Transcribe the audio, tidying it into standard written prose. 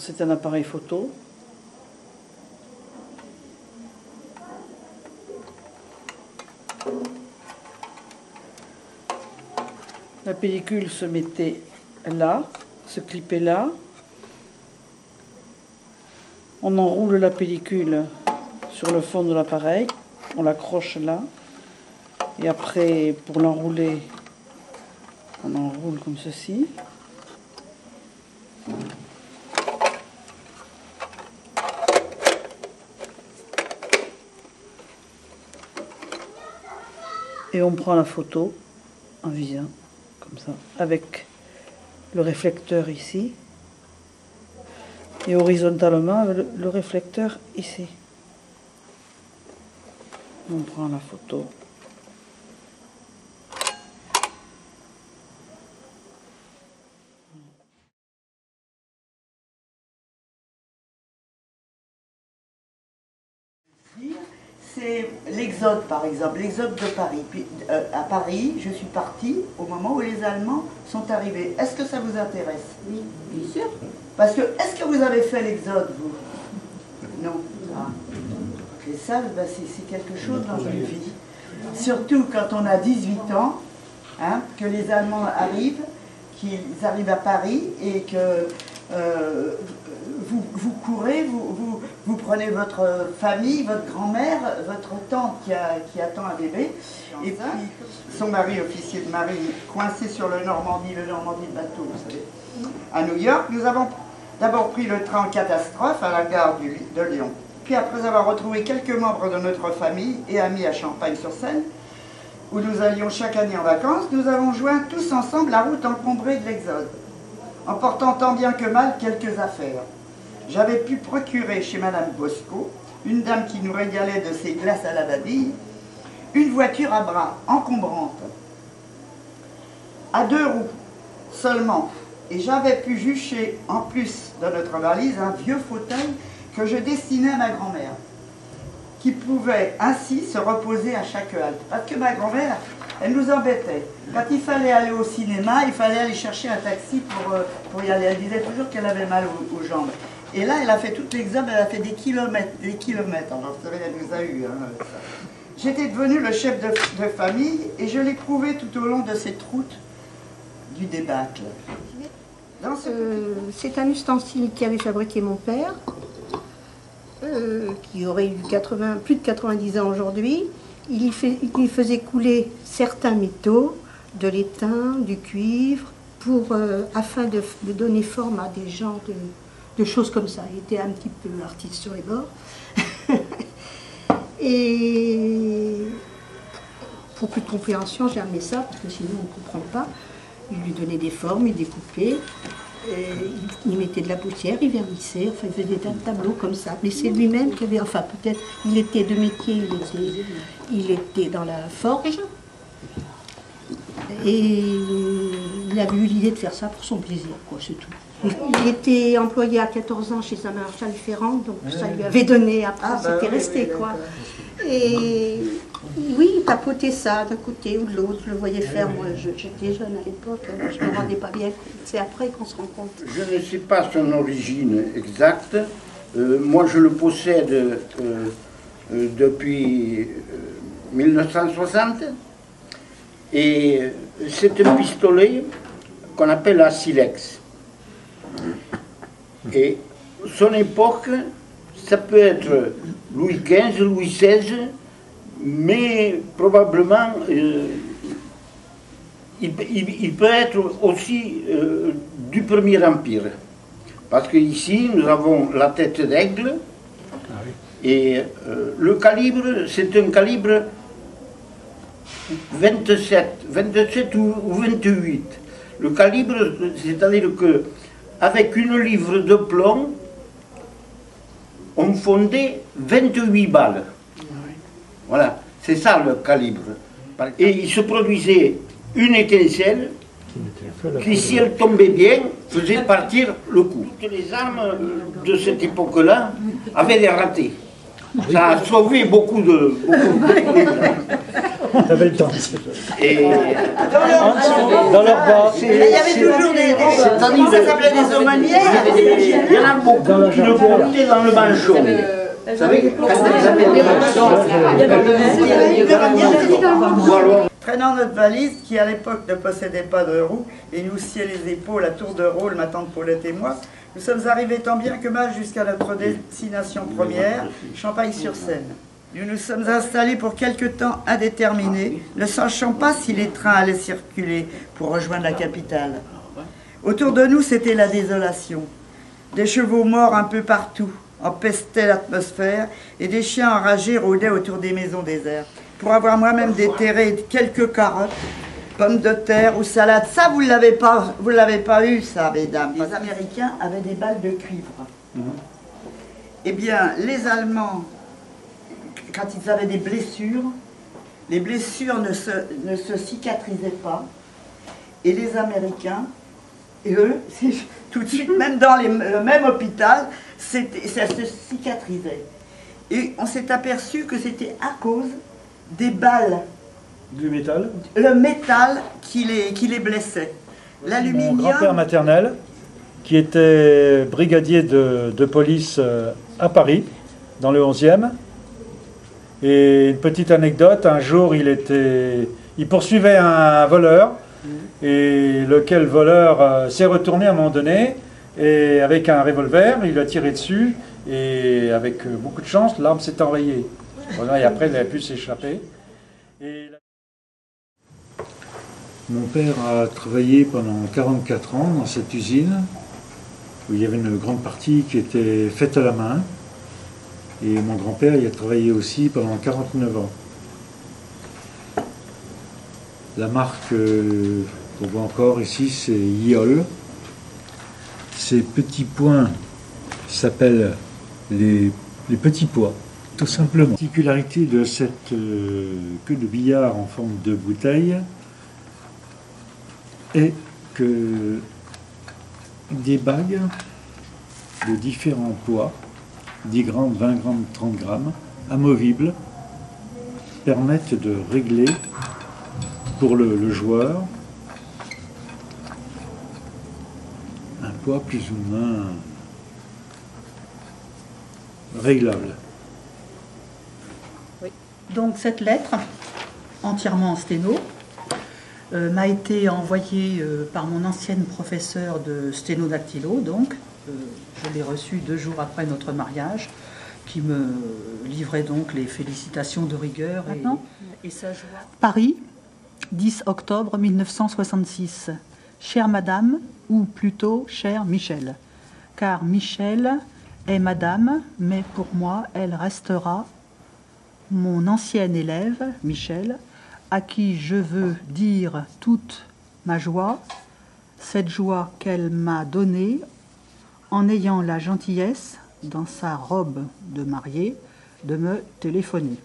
c'est un appareil photo. La pellicule se mettait là, se clippait là. On enroule la pellicule sur le fond de l'appareil, on l'accroche là. Et après, pour l'enrouler, on enroule comme ceci. Et on prend la photo en visant, comme ça, avec le réflecteur ici. Et horizontalement, avec le réflecteur ici. On prend la photo. C'est l'exode, par exemple, l'exode de Paris. Puis, à Paris, je suis partie au moment où les Allemands sont arrivés. Est-ce que ça vous intéresse? Oui, bien sûr. Parce que, est-ce que vous avez fait l'exode, vous? Non. Ah. Et ça, ben, c'est quelque chose dans une vie. Surtout quand on a 18 ans, hein, que les Allemands arrivent, qu'ils arrivent à Paris et que vous courez, vous prenez votre famille, votre grand-mère, votre tante qui attend un bébé, et puis son mari, officier de marine, coincé sur le Normandie de bateau, vous savez, à New York. Nous avons d'abord pris le train en catastrophe à la gare de Lyon. Puis après avoir retrouvé quelques membres de notre famille et amis à Champagne-sur-Seine, où nous allions chaque année en vacances, nous avons joint tous ensemble la route encombrée de l'Exode, en portant tant bien que mal quelques affaires. J'avais pu procurer chez Madame Bosco, une dame qui nous régalait de ses glaces à la babille, une voiture à bras encombrante, à 2 roues seulement, et j'avais pu jucher en plus de notre valise un vieux fauteuil que je destinais à ma grand-mère, qui pouvait ainsi se reposer à chaque halte. Parce que ma grand-mère, elle nous embêtait. Quand il fallait aller au cinéma, il fallait aller chercher un taxi pour y aller. Elle disait toujours qu'elle avait mal aux jambes. Et là, elle a fait toute l'exode, elle a fait des kilomètres. Alors, vous savez, elle nous a eu. Hein, j'étais devenu le chef de famille et je l'ai prouvé tout au long de cette route du débâcle. C'est un ustensile qu'avait fabriqué mon père, qui aurait eu plus de 90 ans aujourd'hui. Il faisait couler certains métaux, de l'étain, du cuivre, afin de donner forme à des genres de choses comme ça. Il était un petit peu artiste sur les bords. Et pour plus de compréhension, j'ai amené ça, parce que sinon on ne comprend pas. Il lui donnait des formes, il découpait, il mettait de la poussière, il vernissait, enfin il faisait un tableau comme ça. Mais c'est lui-même qui avait, enfin peut-être, il était de métier, il était dans la forge. Et il avait eu l'idée de faire ça pour son plaisir, quoi, c'est tout. Il était employé à 14 ans chez un maréchal Ferrand, donc ça lui avait donné, après c'était resté, quoi. Et oui, il tapotait ça d'un côté ou de l'autre, je le voyais faire, moi j'étais jeune à l'époque, je ne me rendais pas bien, c'est après qu'on se rend compte. Je ne sais pas son origine exacte, moi je le possède depuis 1960, et c'est un pistolet qu'on appelle un silex. Et son époque, ça peut être Louis XV, Louis XVI, mais probablement il peut être aussi du Premier Empire. Parce qu'ici, nous avons la tête d'aigle, et le calibre, c'est un calibre 27 ou 28. Le calibre, c'est-à-dire que avec une livre de plomb, on fondait 28 balles. Voilà, c'est ça le calibre. Et il se produisait une étincelle qui, si elle tombait bien, faisait partir le coup. Toutes les armes de cette époque-là avaient des ratés. Ça a sauvé beaucoup de T'avais le temps. Et Dans leur bas. Il y avait toujours des ça s'appelait des aumônières. il y en a beaucoup qui le portaient dans le manchon. Vous savez, quand ils appellent les manchons, Traînant notre valise, qui à l'époque ne possédait pas de roue, et nous sciait les épaules à tour de rôle, ma tante Paulette et moi, nous sommes arrivés tant bien que mal jusqu'à notre destination première, Champagne-sur-Seine. Nous nous sommes installés pour quelque temps indéterminé, ne sachant pas si les trains allaient circuler pour rejoindre la capitale. Autour de nous, c'était la désolation. Des chevaux morts un peu partout empestaient l'atmosphère et des chiens enragés rôdaient autour des maisons désertes. Pour avoir moi-même déterré quelques carottes, pommes de terre ou salades, ça vous l'avez pas eu ça, mesdames. Les Américains avaient des balles de cuivre. Eh bien, les Allemands, quand ils avaient des blessures, les blessures ne se cicatrisaient pas. Et les Américains, eux, tout de suite, même dans le même hôpital, ça se cicatrisait. Et on s'est aperçu que c'était à cause des balles. Du métal. Le métal qui les blessait. L'aluminium. Mon grand-père maternel, qui était brigadier de police à Paris, dans le 11e. Et une petite anecdote, un jour il poursuivait un voleur, et lequel voleur s'est retourné à un moment donné, et avec un revolver, il a tiré dessus, et avec beaucoup de chance, l'arme s'est enrayée. Voilà, et après, il a pu s'échapper. Mon père a travaillé pendant 44 ans dans cette usine, où il y avait une grande partie qui était faite à la main. Et mon grand-père y a travaillé aussi pendant 49 ans. La marque qu'on voit encore ici, c'est Yeol. Ces petits points s'appellent les petits pois, tout simplement. La particularité de cette queue de billard en forme de bouteille est que des bagues de différents poids, 10 grammes, 20 grammes, 30 grammes, amovibles, permettent de régler pour le joueur un poids plus ou moins réglable. Oui. Donc cette lettre, entièrement en sténo, m'a été envoyée par mon ancienne professeure de sténodactylo, donc je l'ai reçue 2 jours après notre mariage, qui me livrait donc les félicitations de rigueur et sa joie. Paris, 10 octobre 1966. Chère Madame, ou plutôt chère Michel, car Michel est Madame, mais pour moi, elle restera mon ancienne élève, Michel, à qui je veux dire toute ma joie, cette joie qu'elle m'a donnée en ayant la gentillesse, dans sa robe de mariée, de me téléphoner.